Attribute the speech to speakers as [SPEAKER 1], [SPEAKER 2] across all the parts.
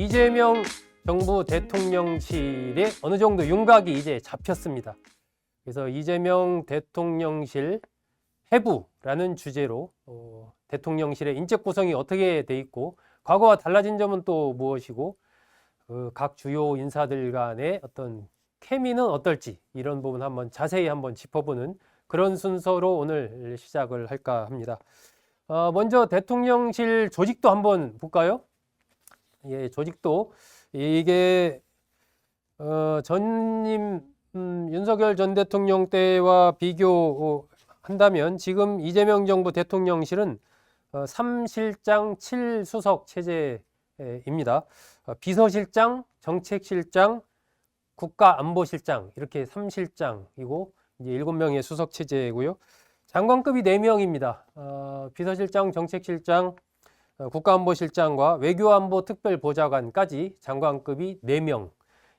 [SPEAKER 1] 이재명 정부 대통령실에 어느 정도 윤곽이 이제 잡혔습니다. 그래서 이재명 대통령실 해부라는 주제로 대통령실의 인적 구성이 어떻게 돼 있고 과거와 달라진 점은 또 무엇이고 각 주요 인사들 간의 어떤 케미는 어떨지 이런 부분 한번 자세히 한번 짚어보는 그런 순서로 오늘 시작을 할까 합니다. 먼저 대통령실 조직도 한번 볼까요? 예, 조직도 이게 전임 윤석열 전 대통령 때와 비교한다면 지금 이재명 정부 대통령실은 3실장 7수석 체제입니다. 비서실장, 정책실장, 국가안보실장 이렇게 3실장이고 이제 7명의 수석 체제고요. 장관급이 4명입니다. 비서실장, 정책실장, 국가안보실장과 외교안보특별보좌관까지 장관급이 4명,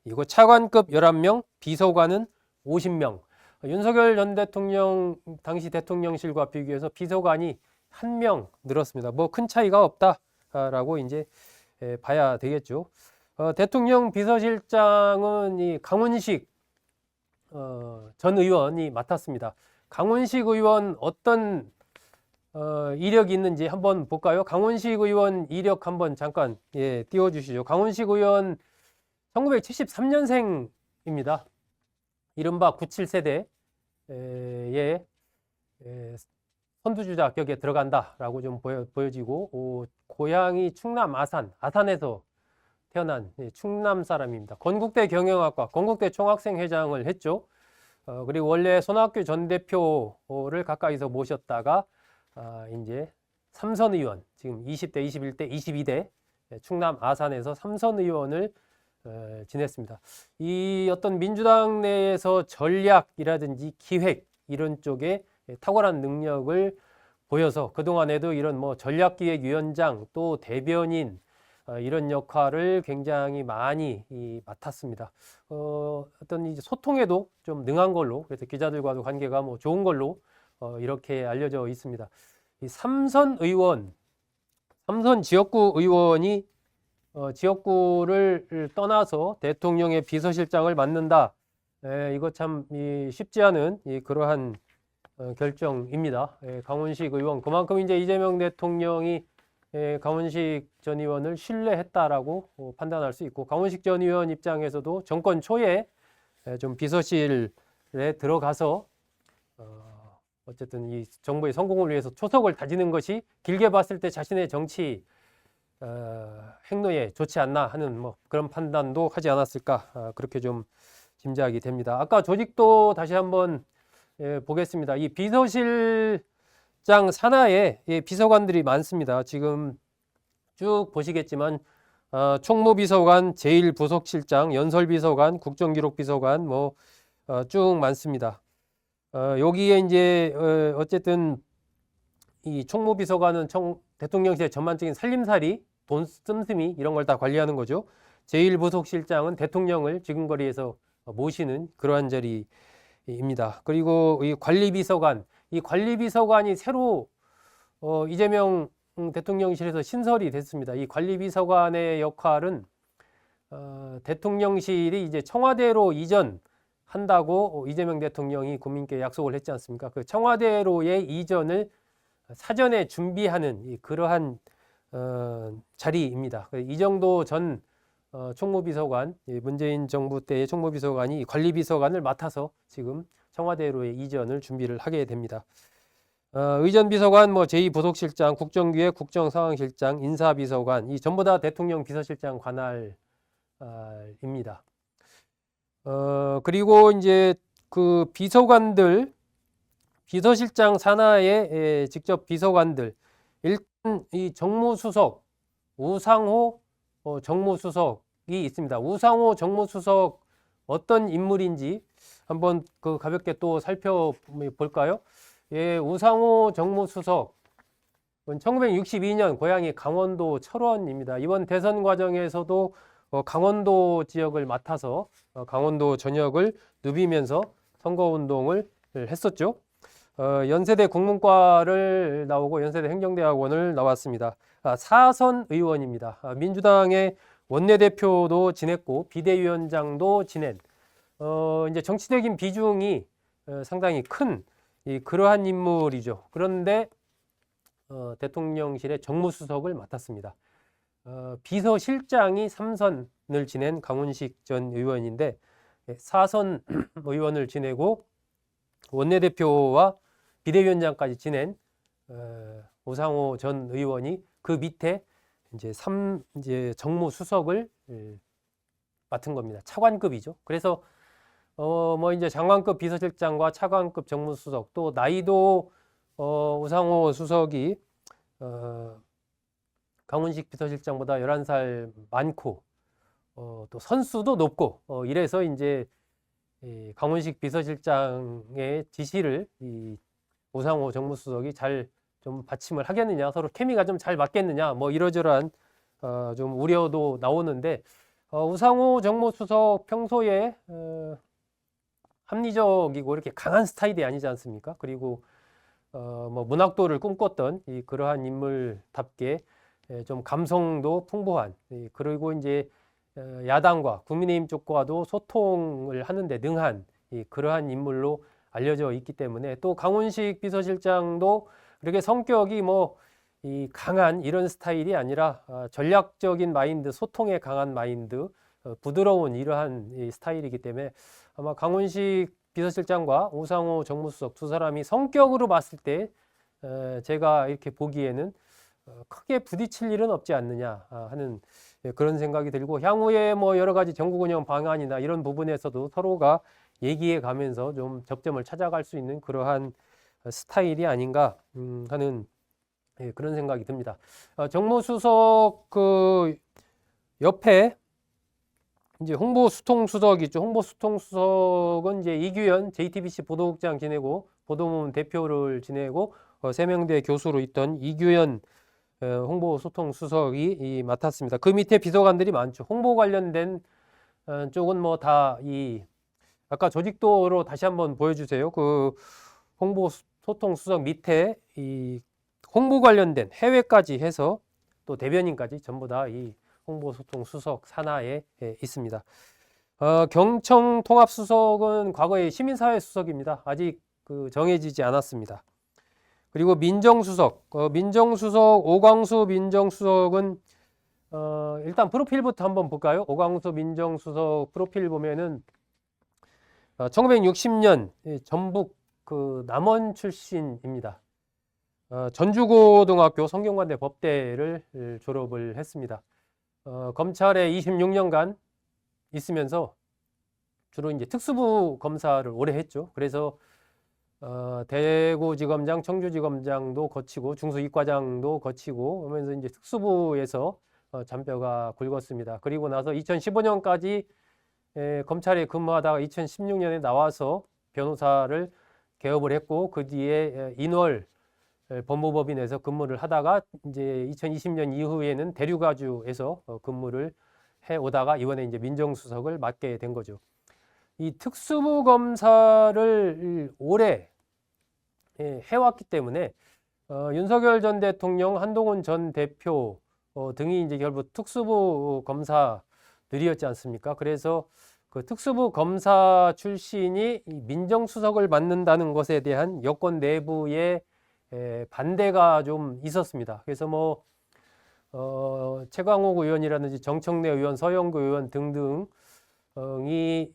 [SPEAKER 1] 이거 차관급 11명, 비서관은 50명. 윤석열 전 대통령 당시 대통령실과 비교해서 비서관이 1명 늘었습니다. 뭐 큰 차이가 없다라고 이제 봐야 되겠죠. 대통령 비서실장은 이 강훈식 전 의원이 맡았습니다. 강훈식 의원 어떤 이력이 있는지 한번 볼까요? 강훈식 의원 이력 한번 잠깐 띄워주시죠. 강훈식 의원 1973년생입니다. 이른바 97세대의 선두주자 격에 들어간다라고 좀 보여지고 고향이 충남 아산에서 태어난 충남 사람입니다. 건국대 경영학과, 건국대 총학생회장을 했죠. 그리고 원래 손학규 전 대표를 가까이서 모셨다가 이제 삼선 의원, 지금 20대, 21대, 22대 충남 아산에서 삼선 의원을 지냈습니다. 이 어떤 민주당 내에서 전략이라든지 기획 이런 쪽에 탁월한 능력을 보여서 그동안에도 이런 뭐 전략기획위원장 또 대변인 이런 역할을 굉장히 많이 맡았습니다. 어떤 이제 소통에도 좀 능한 걸로, 그래서 기자들과도 관계가 뭐 좋은 걸로 이렇게 알려져 있습니다. 이 삼선 지역구 의원이 지역구를 떠나서 대통령의 비서실장을 맡는다. 이거 참 쉽지 않은 그러한 결정입니다. 강훈식 의원, 그만큼 이제 이재명 대통령이 강훈식 전 의원을 신뢰했다라고 판단할 수 있고, 강훈식 전 의원 입장에서도 정권 초에 좀 비서실에 들어가서 어쨌든 이 정부의 성공을 위해서 초석을 다지는 것이 길게 봤을 때 자신의 정치 행로에 좋지 않나 하는 뭐 그런 판단도 하지 않았을까, 그렇게 좀 짐작이 됩니다. 아까 조직도 다시 한번 보겠습니다. 이 비서실장 산하에 비서관들이 많습니다. 지금 쭉 보시겠지만 총무비서관, 제1부속실장, 연설비서관, 국정기록비서관 뭐 쭉 많습니다. 여기에 이제 어쨌든 이 총무비서관은 대통령실의 전반적인 살림살이, 돈 씀씀이 이런 걸 다 관리하는 거죠. 제1부속실장은 대통령을 지근거리에서 모시는 그러한 자리입니다. 그리고 이 관리비서관이 새로 이재명 대통령실에서 신설이 됐습니다. 이 관리비서관의 역할은 대통령실이 이제 청와대로 이전한다고 이재명 대통령이 국민께 약속을 했지 않습니까? 그 청와대로의 이전을 사전에 준비하는 그러한 자리입니다. 이정도 전 총무비서관, 문재인 정부 때의 총무비서관이 관리비서관을 맡아서 지금 청와대로의 이전을 준비를 하게 됩니다. 의전비서관, 뭐 제2부속실장, 국정기획, 국정상황실장, 인사비서관, 이 전부 다 대통령 비서실장 관할입니다. 그리고 이제 그 비서관들, 비서실장 산하의 직접 비서관들, 일단 이 정무수석 우상호 정무수석이 있습니다. 우상호 정무수석 어떤 인물인지 한번 가볍게 또 살펴볼까요? 우상호 정무수석은 1962년 고향이 강원도 철원입니다. 이번 대선 과정에서도 강원도 지역을 맡아서 강원도 전역을 누비면서 선거운동을 했었죠. 연세대 국문과를 나오고 연세대 행정대학원을 나왔습니다. 사선 의원입니다. 민주당의 원내대표도 지냈고 비대위원장도 지낸 이제 정치적인 비중이 상당히 큰 그러한 인물이죠. 그런데 대통령실의 정무수석을 맡았습니다. 비서실장이 3선을 지낸 강훈식 전 의원인데 4선 의원을 지내고 원내대표와 비대위원장까지 지낸 우상호 전 의원이 그 밑에 이제 정무수석을 맡은 겁니다. 차관급이죠. 그래서 뭐 이제 장관급 비서실장과 차관급 정무수석, 또 나이도 우상호 수석이 강훈식 비서실장보다 11살 많고 또 선수도 높고 이래서 이제 이 강훈식 비서실장의 지시를 이 우상호 정무수석이 잘 좀 받침을 하겠느냐, 서로 케미가 좀 잘 맞겠느냐, 뭐 이러저러한 좀 우려도 나오는데 우상호 정무수석 평소에 합리적이고 이렇게 강한 스타일이 아니지 않습니까? 그리고 뭐 문학도를 꿈꿨던 그러한 인물답게 좀 감성도 풍부한, 그리고 이제 야당과 국민의힘 쪽과도 소통을 하는데 능한 그러한 인물로 알려져 있기 때문에, 또 강훈식 비서실장도 그렇게 성격이 뭐 강한 이런 스타일이 아니라 전략적인 마인드, 소통에 강한 마인드, 부드러운 이러한 스타일이기 때문에 아마 강훈식 비서실장과 우상호 정무수석 두 사람이 성격으로 봤을 때 제가 이렇게 보기에는 크게 부딪힐 일은 없지 않느냐 하는 그런 생각이 들고, 향후에 뭐 여러 가지 전국 운영 방안이나 이런 부분에서도 서로가 얘기해 가면서 좀 접점을 찾아갈 수 있는 그러한 스타일이 아닌가 하는 그런 생각이 듭니다. 정무수석 그 옆에 이제 홍보수통수석이 있죠. 홍보수통수석은 이제 이규현 JTBC 보도국장 지내고 보도부문 대표를 지내고 세명대 교수로 있던 이규현 홍보소통수석이 맡았습니다. 그 밑에 비서관들이 많죠. 홍보 관련된 쪽은 뭐 다 아까 조직도로 다시 한번 보여주세요. 그 홍보소통수석 밑에 이 홍보 관련된 해외까지 해서 또 대변인까지 전부 다 이 홍보소통수석 산하에 있습니다. 경청통합수석은 과거에 시민사회수석입니다. 아직 정해지지 않았습니다. 그리고 민정수석, 민정수석 오광수 민정수석은 일단 프로필부터 한번 볼까요? 오광수 민정수석 프로필 보면은 1960년 전북 남원 출신입니다. 전주고등학교 성균관대 법대를 졸업을 했습니다. 검찰에 26년간 있으면서 주로 이제 특수부 검사를 오래 했죠. 그래서 대구지검장, 청주지검장도 거치고 중수이과장도 거치고 하면서 이제 특수부에서 잔뼈가 굵었습니다. 그리고 나서 2015년까지 검찰에 근무하다가 2016년에 나와서 변호사를 개업을 했고, 그 뒤에 인월 법무법인에서 근무를 하다가 이제 2020년 이후에는 대류가주에서 근무를 해 오다가 이번에 이제 민정수석을 맡게 된 거죠. 이 특수부 검사를 오래 해왔기 때문에 윤석열 전 대통령, 한동훈 전 대표 등이 이제 결국 특수부 검사들이었지 않습니까? 그래서 그 특수부 검사 출신이 민정수석을 맡는다는 것에 대한 여권 내부의 반대가 좀 있었습니다. 그래서 뭐 최광욱 의원이라든지 정청래 의원, 서영구 의원 등등 이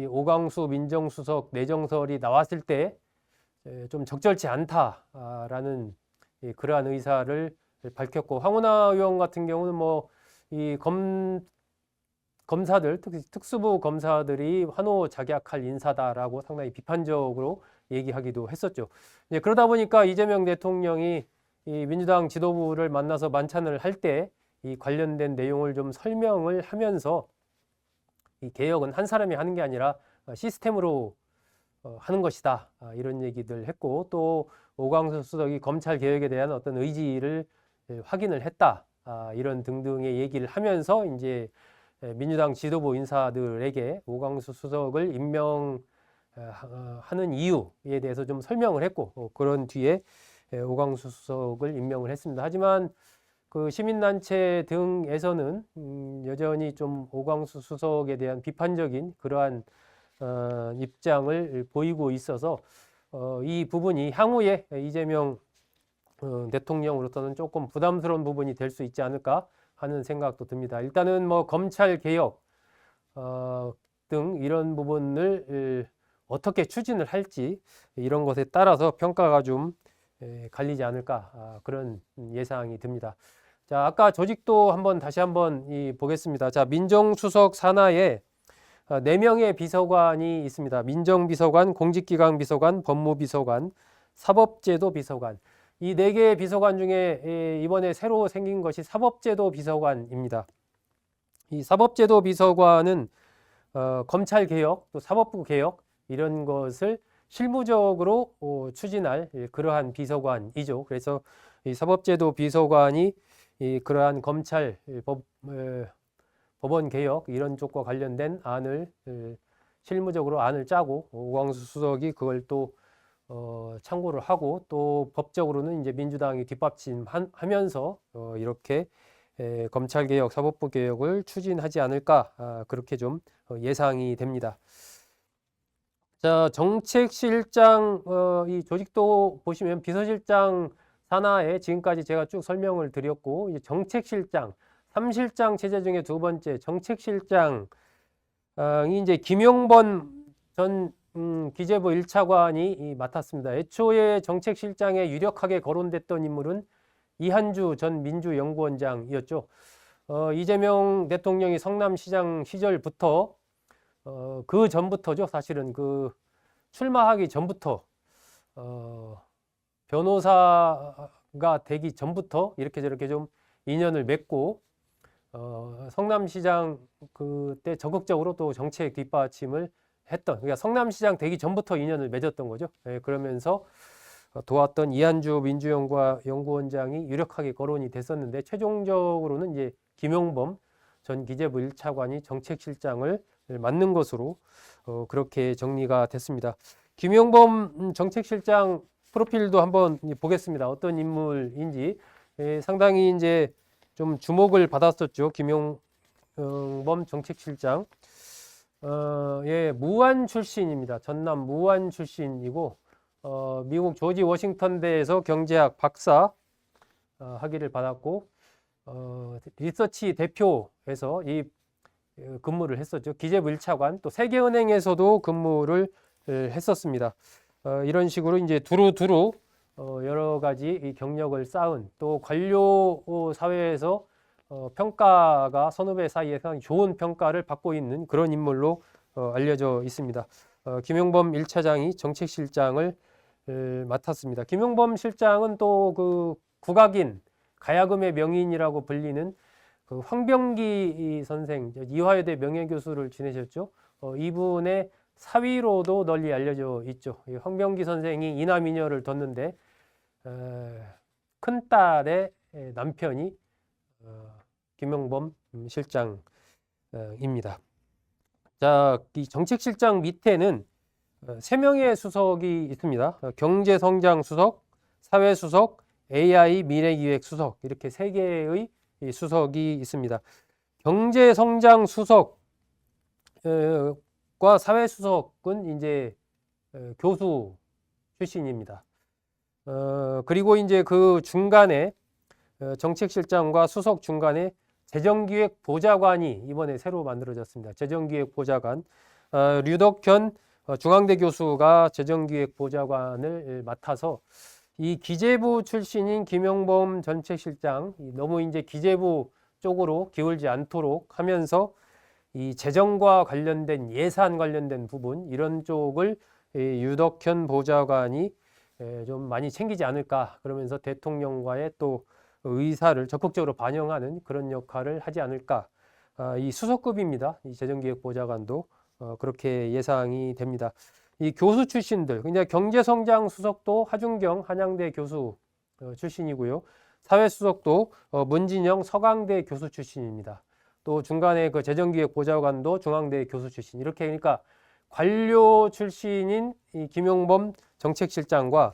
[SPEAKER 1] 오광수 민정수석 내정설이 나왔을 때 좀 적절치 않다라는 그러한 의사를 밝혔고, 황운하 의원 같은 경우는 뭐 이 검사들, 특수부 검사들이 환호작약할 인사다라고 상당히 비판적으로 얘기하기도 했었죠. 그러다 보니까 이재명 대통령이 이 민주당 지도부를 만나서 만찬을 할 때 이 관련된 내용을 좀 설명을 하면서 이 개혁은 한 사람이 하는 게 아니라 시스템으로 하는 것이다, 이런 얘기들 했고, 또 오광수 수석이 검찰 개혁에 대한 어떤 의지를 확인을 했다, 이런 등등의 얘기를 하면서 이제 민주당 지도부 인사들에게 오광수 수석을 임명하는 이유에 대해서 좀 설명을 했고, 그런 뒤에 오광수 수석을 임명을 했습니다. 하지만 그 시민단체 등에서는 여전히 좀 오광수 수석에 대한 비판적인 그러한 입장을 보이고 있어서 이 부분이 향후에 이재명 대통령으로서는 조금 부담스러운 부분이 될 수 있지 않을까 하는 생각도 듭니다. 일단은 뭐 검찰 개혁 등 이런 부분을 어떻게 추진을 할지 이런 것에 따라서 평가가 좀 갈리지 않을까 그런 예상이 듭니다. 자, 아까 조직도 다시 한번 보겠습니다. 자, 민정수석 산하에 4명의 비서관이 있습니다. 민정비서관, 공직기강 비서관, 법무비서관, 사법제도 비서관. 이 4개의 비서관 중에 이번에 새로 생긴 것이 사법제도 비서관입니다. 이 사법제도 비서관은 검찰 개혁, 또 사법부 개혁 이런 것을 실무적으로 추진할 그러한 비서관이죠. 그래서 이 사법제도 비서관이 그러한 검찰 법원 개혁 이런 쪽과 관련된 안을 실무적으로 안을 짜고 오광수 수석이 그걸 또 참고를 하고 또 법적으로는 이제 민주당이 뒷받침하면서 이렇게 검찰개혁, 사법부 개혁을 추진하지 않을까 그렇게 좀 예상이 됩니다. 자, 정책실장 이 조직도 보시면 비서실장 산하에 지금까지 제가 쭉 설명을 드렸고 이제 정책실장, 3실장 체제 중에 두 번째 정책실장이 이제 김용범 전 기재부 1차관이 맡았습니다. 애초에 정책실장에 유력하게 거론됐던 인물은 이한주 전 민주연구원장이었죠. 이재명 대통령이 성남시장 시절부터 그 전부터죠. 사실은 그 출마하기 전부터 변호사가 되기 전부터 이렇게 저렇게 좀 인연을 맺고 성남시장 그때 적극적으로 또 정책 뒷받침을 했던, 그러니까 성남시장 되기 전부터 인연을 맺었던 거죠. 그러면서 도왔던 이한주 민주연구원장이 유력하게 거론이 됐었는데 최종적으로는 이제 김용범 전 기재부 1차관이 정책실장을 맡는 것으로 그렇게 정리가 됐습니다. 김용범 정책실장 프로필도 한번 보겠습니다. 어떤 인물인지 상당히 이제 좀 주목을 받았었죠. 김용범 정책실장. 무안 출신입니다. 전남 무안 출신이고 미국 조지 워싱턴대에서 경제학 박사 학위를 받았고 리서치 대표에서 근무를 했었죠. 기재부 1차관 또 세계은행에서도 근무를 했었습니다. 이런 식으로 이제 두루두루 여러 가지 경력을 쌓은 또 관료 사회에서 평가가 선후배 사이에서 좋은 평가를 받고 있는 그런 인물로 알려져 있습니다. 김용범 1차장이 정책실장을 맡았습니다. 김용범 실장은 또 그 국악인 가야금의 명인이라고 불리는 그 황병기 선생, 이화여대 명예교수를 지내셨죠. 이분의 사위로도 널리 알려져 있죠. 황병기 선생이 이남이녀를 뒀는데 큰딸의 남편이 김용범 실장입니다. 자, 이 정책실장 밑에는 3명의 수석이 있습니다. 경제성장수석, 사회수석, AI 미래기획수석 이렇게 3개의 수석이 있습니다. 경제성장수석과 사회수석은 이제 교수 출신입니다. 그리고 이제 그 중간에 정책실장과 수석 중간에 재정기획보좌관이 이번에 새로 만들어졌습니다. 재정기획보좌관 류덕현 중앙대 교수가 재정기획보좌관을 맡아서 이 기재부 출신인 김용범 정책실장 너무 이제 기재부 쪽으로 기울지 않도록 하면서 이 재정과 관련된 예산 관련된 부분 이런 쪽을 유덕현 보좌관이 좀 많이 챙기지 않을까 그러면서 대통령과의 또 의사를 적극적으로 반영하는 그런 역할을 하지 않을까. 이 수석급입니다. 이 재정기획보좌관도 그렇게 예상이 됩니다. 이 교수 출신들, 그냥 경제성장 수석도 하준경 한양대 교수 출신이고요. 사회수석도 문진영 서강대 교수 출신입니다. 또 중간에 그 재정기획보좌관도 중앙대 교수 출신. 이렇게 그러니까 관료 출신인 이 김용범 정책실장과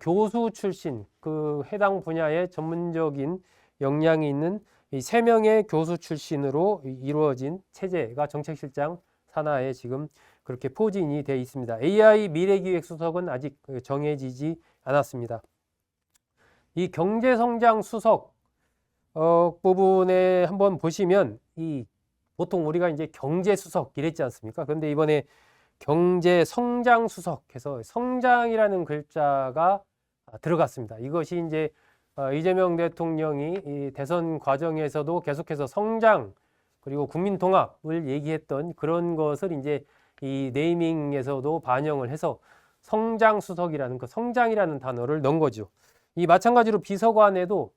[SPEAKER 1] 교수 출신 그 해당 분야의 전문적인 역량이 있는 이 3명의 교수 출신으로 이루어진 체제가 정책실장 산하에 지금 그렇게 포진이 되어 있습니다. AI 미래기획수석은 아직 정해지지 않았습니다. 이 경제성장 수석 부분에 한번 보시면 이 보통 우리가 이제 경제수석 이랬지 않습니까? 그런데 이번에 경제성장수석 해서 성장이라는 글자가 들어갔습니다. 이것이 이제 이재명 대통령이 이 대선 과정에서도 계속해서 성장 그리고 국민 통합을 얘기했던 그런 것을 이제 이 네이밍에서도 반영을 해서 성장수석이라는 그 성장이라는 단어를 넣은 거죠. 이 마찬가지로 비서관에도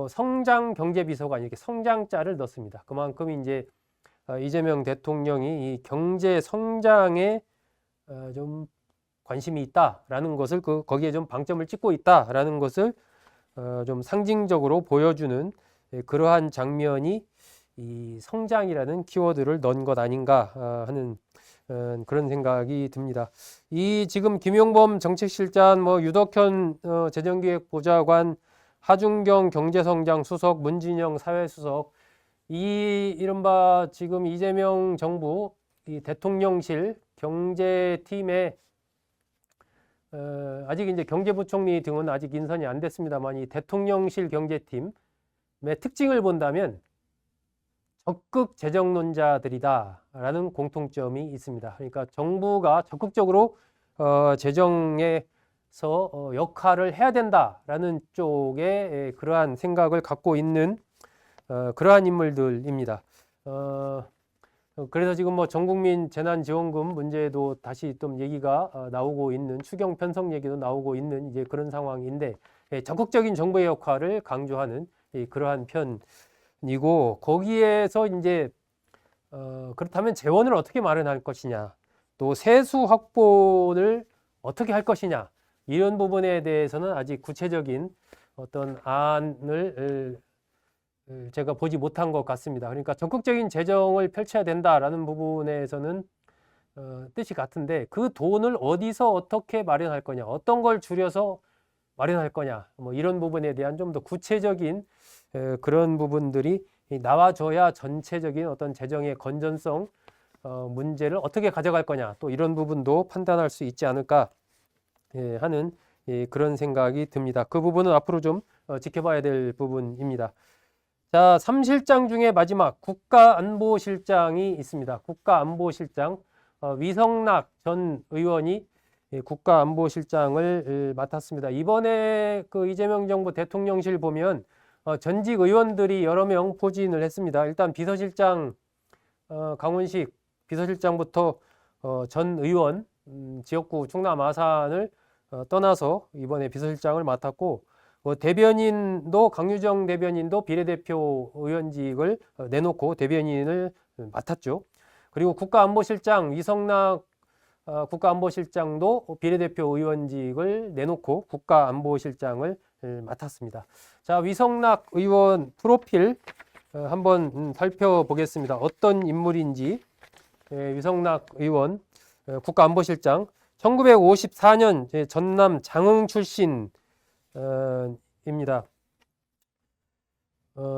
[SPEAKER 1] 성장 경제비서관 이렇게 성장자를 넣습니다. 그만큼 이제 이재명 대통령이 이 경제 성장에 좀 관심이 있다라는 것을 거기에 좀 방점을 찍고 있다라는 것을 좀 상징적으로 보여주는 그러한 장면이 이 성장이라는 키워드를 넣은 것 아닌가 하는 그런 생각이 듭니다. 이 지금 김용범 정책실장, 뭐 유덕현 재정기획보좌관, 하준경 경제성장 수석, 문진영 사회수석, 이 이른바 지금 이재명 정부 이 대통령실 경제팀에 아직 이제 경제부총리 등은 아직 인선이 안 됐습니다만 이 대통령실 경제팀의 특징을 본다면 적극 재정론자들이다라는 공통점이 있습니다. 그러니까 정부가 적극적으로 재정에서 역할을 해야 된다라는 쪽에 그러한 생각을 갖고 있는 그러한 인물들입니다. 그래서 지금 뭐 전국민 재난지원금 문제도 다시 좀 얘기가 나오고 있는 추경 편성 얘기도 나오고 있는 이제 그런 상황인데 적극적인 정부의 역할을 강조하는 그러한 편이고 거기에서 이제 그렇다면 재원을 어떻게 마련할 것이냐 또 세수 확보를 어떻게 할 것이냐 이런 부분에 대해서는 아직 구체적인 어떤 안을 제가 보지 못한 것 같습니다. 그러니까 적극적인 재정을 펼쳐야 된다라는 부분에서는 뜻이 같은데 그 돈을 어디서 어떻게 마련할 거냐, 어떤 걸 줄여서 마련할 거냐, 뭐 이런 부분에 대한 좀 더 구체적인 그런 부분들이 나와줘야 전체적인 어떤 재정의 건전성 문제를 어떻게 가져갈 거냐, 또 이런 부분도 판단할 수 있지 않을까 하는 그런 생각이 듭니다. 그 부분은 앞으로 좀 지켜봐야 될 부분입니다. 자, 3실장 중에 마지막 국가안보실장이 있습니다. 국가안보실장 위성락 전 의원이 국가안보실장을 맡았습니다. 이번에 그 이재명 정부 대통령실 보면 전직 의원들이 여러 명 포진을 했습니다. 일단 비서실장 강훈식 비서실장부터 전 의원 지역구 충남 아산을 떠나서 이번에 비서실장을 맡았고 대변인도 강유정 대변인도 비례대표 의원직을 내놓고 대변인을 맡았죠. 그리고 국가안보실장 위성락 국가안보실장도 비례대표 의원직을 내놓고 국가안보실장을 맡았습니다. 자, 위성락 의원 프로필 한번 살펴보겠습니다. 어떤 인물인지. 위성락 의원 국가안보실장 1954년 전남 장흥 출신 입니다.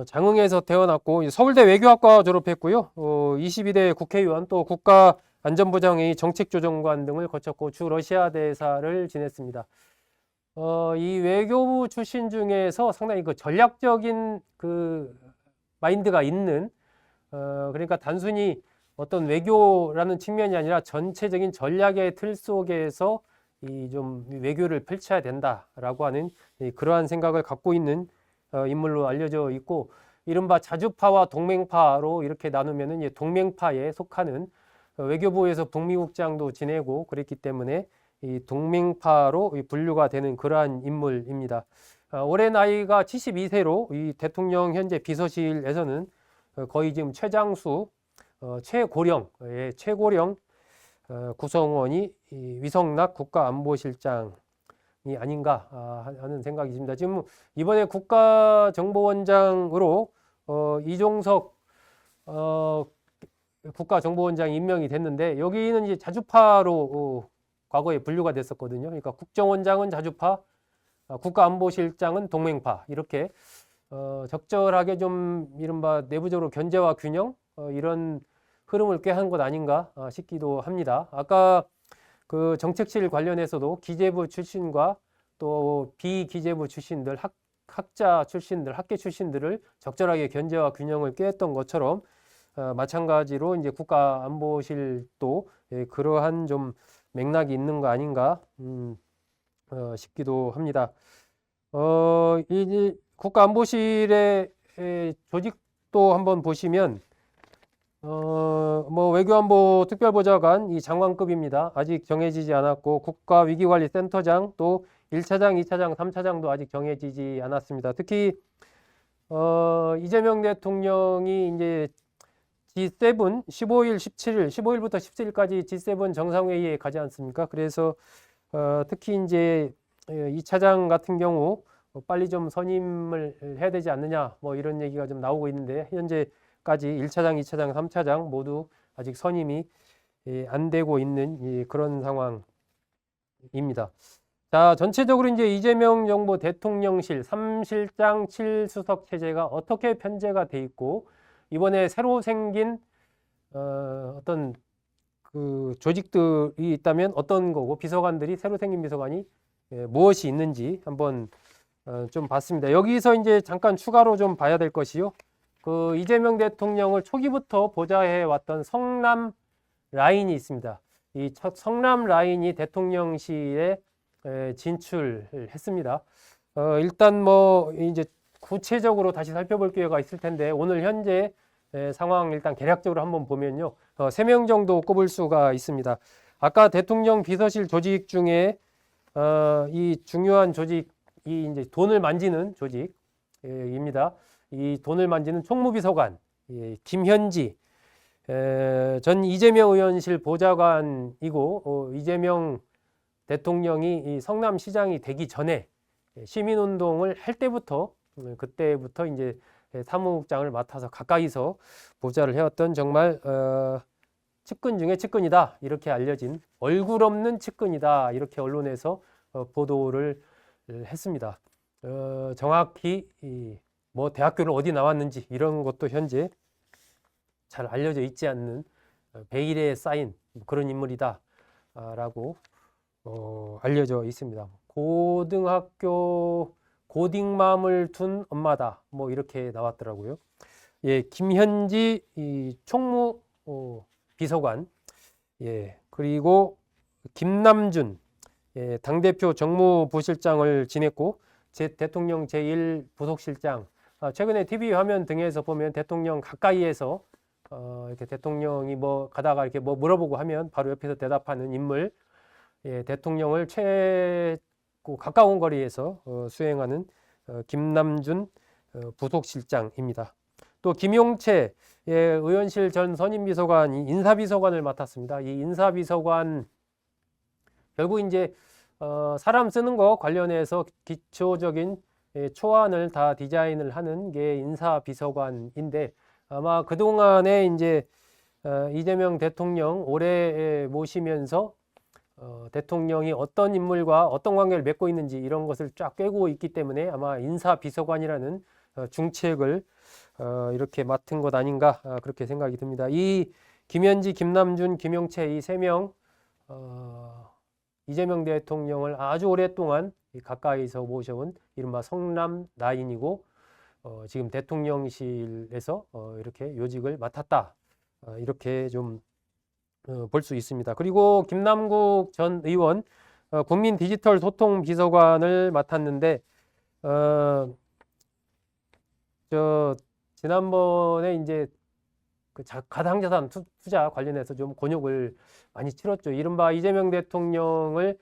[SPEAKER 1] 장흥에서 태어났고 서울대 외교학과 졸업했고요. 22대 국회의원 또 국가안전보장회의 정책조정관 등을 거쳤고 주 러시아 대사를 지냈습니다. 이 외교부 출신 중에서 상당히 그 전략적인 그 마인드가 있는 그러니까 단순히 어떤 외교라는 측면이 아니라 전체적인 전략의 틀 속에서 이 좀 외교를 펼쳐야 된다라고 하는 그러한 생각을 갖고 있는 인물로 알려져 있고 이른바 자주파와 동맹파로 이렇게 나누면은 동맹파에 속하는 외교부에서 북미국장도 지내고 그랬기 때문에 이 동맹파로 분류가 되는 그러한 인물입니다. 올해 나이가 72세로 이 대통령 현재 비서실에서는 거의 지금 최장수 최고령 구성원이 위성락 국가안보실장이 아닌가 하는 생각이 듭니다. 지금 이번에 국가정보원장으로 이종석 국가정보원장이 임명이 됐는데 여기는 이제 자주파로 과거에 분류가 됐었거든요. 그러니까 국정원장은 자주파, 국가안보실장은 동맹파 이렇게 적절하게 좀 이른바 내부적으로 견제와 균형 이런 흐름을 꾀한 것 아닌가 싶기도 합니다. 아까 그 정책실 관련해서도 기재부 출신과 또 비기재부 출신들, 학자 출신들, 학계 출신들을 적절하게 견제와 균형을 꾀했던 것처럼 마찬가지로 이제 국가안보실도 그러한 좀 맥락이 있는 거 아닌가 싶기도 합니다. 이 국가안보실의 조직도 한번 보시면 뭐 외교안보 특별보좌관 이 장관급입니다. 아직 정해지지 않았고 국가위기관리센터장 또 1차장, 2차장, 3차장도 아직 정해지지 않았습니다. 특히 이재명 대통령이 이제 G7 15일, 17일, 15일부터 17일까지 G7 정상회의에 가지 않습니까? 그래서 특히 이제 2차장 같은 경우 빨리 좀 선임을 해야 되지 않느냐 뭐 이런 얘기가 좀 나오고 있는데 현재까지 1차장, 2차장, 3차장 모두 아직 선임이 안 되고 있는 그런 상황입니다. 자, 전체적으로 이제 이재명 정부 대통령실 3실장 7수석 체제가 어떻게 편제가 돼 있고 이번에 새로 생긴 어떤 그 조직들이 있다면 어떤 거고 비서관들이 새로 생긴 비서관이 무엇이 있는지 한번 좀 봤습니다. 여기서 이제 잠깐 추가로 좀 봐야 될 것이요. 그 이재명 대통령을 초기부터 보좌해 왔던 성남 라인이 있습니다. 이 성남 라인이 대통령실에 진출했습니다. 일단 뭐 이제 구체적으로 다시 살펴볼 기회가 있을 텐데 오늘 현재 상황 일단 개략적으로 한번 보면요. 3명 정도 꼽을 수가 있습니다. 아까 대통령 비서실 조직 중에 이 중요한 조직이 이제 돈을 만지는 조직입니다. 이 돈을 만지는 총무비서관 김현지 전 이재명 의원실 보좌관이고 이재명 대통령이 이 성남시장이 되기 전에 시민운동을 할 때부터 그때부터 이제 사무국장을 맡아서 가까이서 보좌를 해왔던 정말 측근 중에 측근이다 이렇게 알려진 얼굴 없는 측근이다 이렇게 언론에서 보도를 했습니다. 정확히 뭐 대학교를 어디 나왔는지 이런 것도 현재 잘 알려져 있지 않는 베일에 쌓인 그런 인물이다라고 알려져 있습니다. 고등학교 고딩맘을 둔 엄마다 뭐 이렇게 나왔더라고요. 예, 김현지 총무 비서관 그리고 김남준 당대표 정무부실장을 지냈고 대통령 제1부속실장 최근에 TV 화면 등에서 보면 대통령 가까이에서 이렇게 대통령이 뭐 가다가 이렇게 뭐 물어보고 하면 바로 옆에서 대답하는 인물 대통령을 가까운 거리에서 수행하는 김남준 부속실장입니다. 또 김용채 의원실 전 선임비서관이 인사비서관을 맡았습니다. 이 인사비서관 결국 이제 사람 쓰는 거 관련해서 기초적인 초안을 다 디자인을 하는 게 인사비서관인데 아마 그동안에 이제 이재명 대통령 오래 모시면서 대통령이 어떤 인물과 어떤 관계를 맺고 있는지 이런 것을 쫙 꿰고 있기 때문에 아마 인사비서관이라는 중책을 이렇게 맡은 것 아닌가 그렇게 생각이 듭니다. 이 김현지, 김남준, 김용채 이 3명 이재명 대통령을 아주 오랫동안 가까이서 모셔온 이른바 성남 라인이고 지금 대통령실에서 이렇게 요직을 맡았다 이렇게 좀 볼 수 있습니다. 그리고 김남국 전 의원 국민 디지털 소통 비서관을 맡았는데 지난번에 이제 그 가상자산 투자 관련해서 좀 곤욕을 많이 치렀죠. 이른바 이재명 대통령을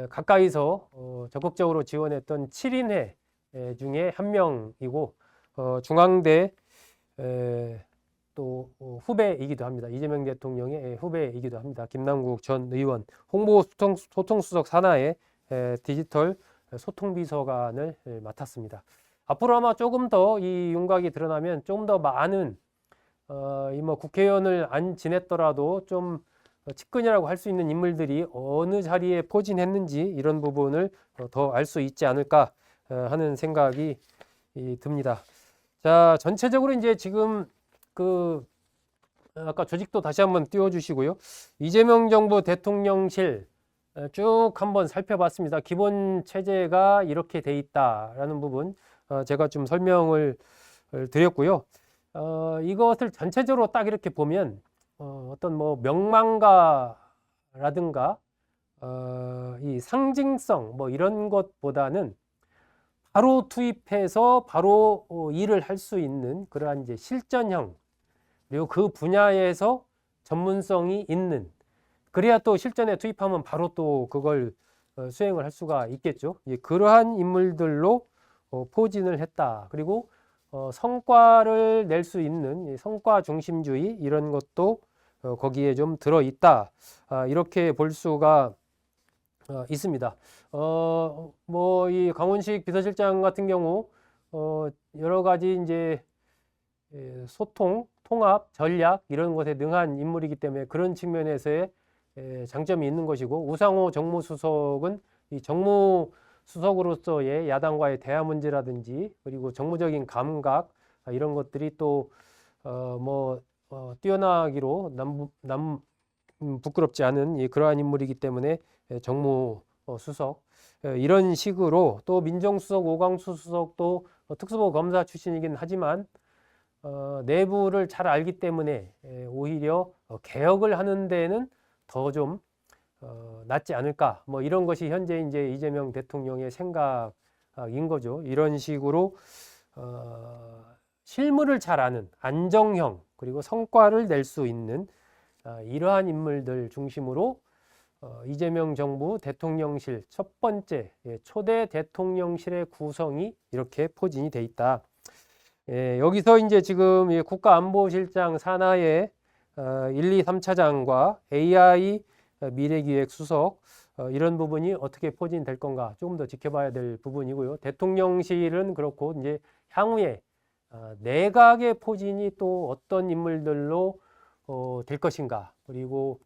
[SPEAKER 1] 가까이서 적극적으로 지원했던 7인회 중에 한 명이고 중앙대 또 후배이기도 합니다. 이재명 대통령의 후배이기도 합니다. 김남국 전 의원 홍보소통수석 산하의 디지털 소통비서관을 맡았습니다. 앞으로 아마 조금 더 이 윤곽이 드러나면 조금 더 많은 이 뭐 국회의원을 안 지냈더라도 좀 측근이라고 할 수 있는 인물들이 어느 자리에 포진했는지 이런 부분을 더 알 수 있지 않을까 하는 생각이 듭니다. 자, 전체적으로 이제 지금 아까 조직도 다시 한번 띄워주시고요. 이재명 정부 대통령실 쭉 한번 살펴봤습니다. 기본 체제가 이렇게 돼 있다라는 부분 제가 좀 설명을 드렸고요. 이것을 전체적으로 딱 이렇게 보면 어떤 뭐 명망가라든가 이 상징성 뭐 이런 것보다는 바로 투입해서 바로 일을 할 수 있는 그러한 이제 실전형, 그리고 그 분야에서 전문성이 있는, 그래야 또 실전에 투입하면 바로 또 그걸 수행을 할 수가 있겠죠. 그러한 인물들로 포진을 했다. 그리고 성과를 낼 수 있는 성과 중심주의 이런 것도 거기에 좀 들어있다. 이렇게 볼 수가 있습니다. 뭐 이 강훈식 비서실장 같은 경우 여러 가지 이제 소통, 통합, 전략 이런 것에 능한 인물이기 때문에 그런 측면에서의 장점이 있는 것이고, 우상호 정무수석은 이 정무수석으로서의 야당과의 대화 문제라든지 그리고 정무적인 감각 이런 것들이 또 뛰어나기로 부끄럽지 않은 그러한 인물이기 때문에 정무수석 이런 식으로, 또 민정수석, 오광수 수석도 특수부 검사 출신이긴 하지만 내부를 잘 알기 때문에 오히려 개혁을 하는 데는 더 좀 낫지 않을까, 뭐 이런 것이 현재 이제 이재명 대통령의 생각인 거죠. 이런 식으로 실무를 잘 아는 안정형, 그리고 성과를 낼 수 있는 이러한 인물들 중심으로 이재명 정부 대통령실 첫 번째 초대 대통령실의 구성이 이렇게 포진이 돼 있다. 여기서 이제 지금 국가안보실장 산하의 1, 2, 3차장과 AI 미래기획수석 이런 부분이 어떻게 포진될 건가 조금 더 지켜봐야 될 부분이고요. 대통령실은 그렇고 이제 향후에 내각의 포진이 또 어떤 인물들로 될 것인가, 그리고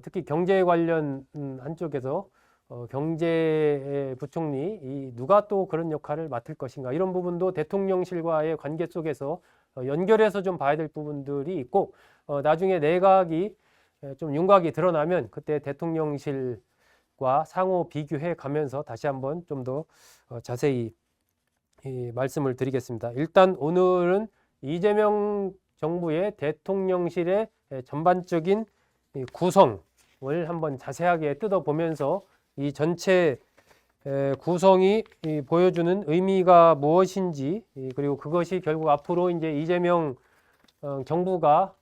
[SPEAKER 1] 특히 경제 관련 한쪽에서 경제부총리 누가 또 그런 역할을 맡을 것인가, 이런 부분도 대통령실과의 관계 속에서 연결해서 좀 봐야 될 부분들이 있고, 나중에 내각이 좀 윤곽이 드러나면 그때 대통령실과 상호 비교해 가면서 다시 한번 좀 더 자세히 말씀을 드리겠습니다. 일단 오늘은 이재명 정부의 대통령실의 전반적인 구성을 한번 자세하게 뜯어보면서 이 전체 구성이 보여주는 의미가 무엇인지, 그리고 그것이 결국 앞으로 이제 이재명 정부가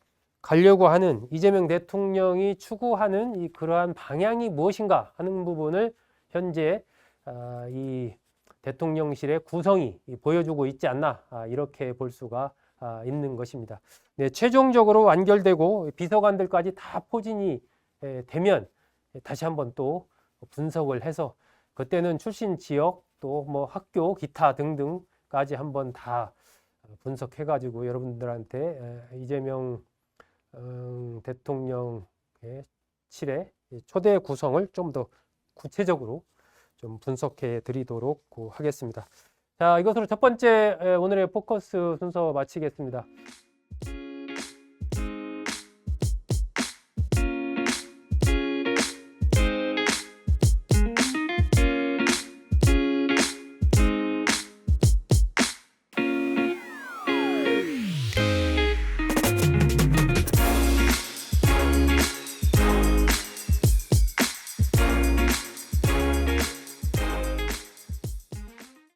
[SPEAKER 1] 가려고 하는, 이재명 대통령이 추구하는 그러한 방향이 무엇인가 하는 부분을 현재 이 대통령실의 구성이 보여주고 있지 않나, 이렇게 볼 수가 있는 것입니다. 네, 최종적으로 완결되고 비서관들까지 다 포진이 되면 다시 한번 또 분석을 해서 그때는 출신 지역 또 뭐 학교 기타 등등까지 한번 다 분석해 가지고 여러분들한테 이재명 대통령의 실의 초대 구성을 좀 더 구체적으로 좀 분석해 드리도록 하겠습니다. 자, 이것으로 첫 번째 오늘의 포커스 순서 마치겠습니다.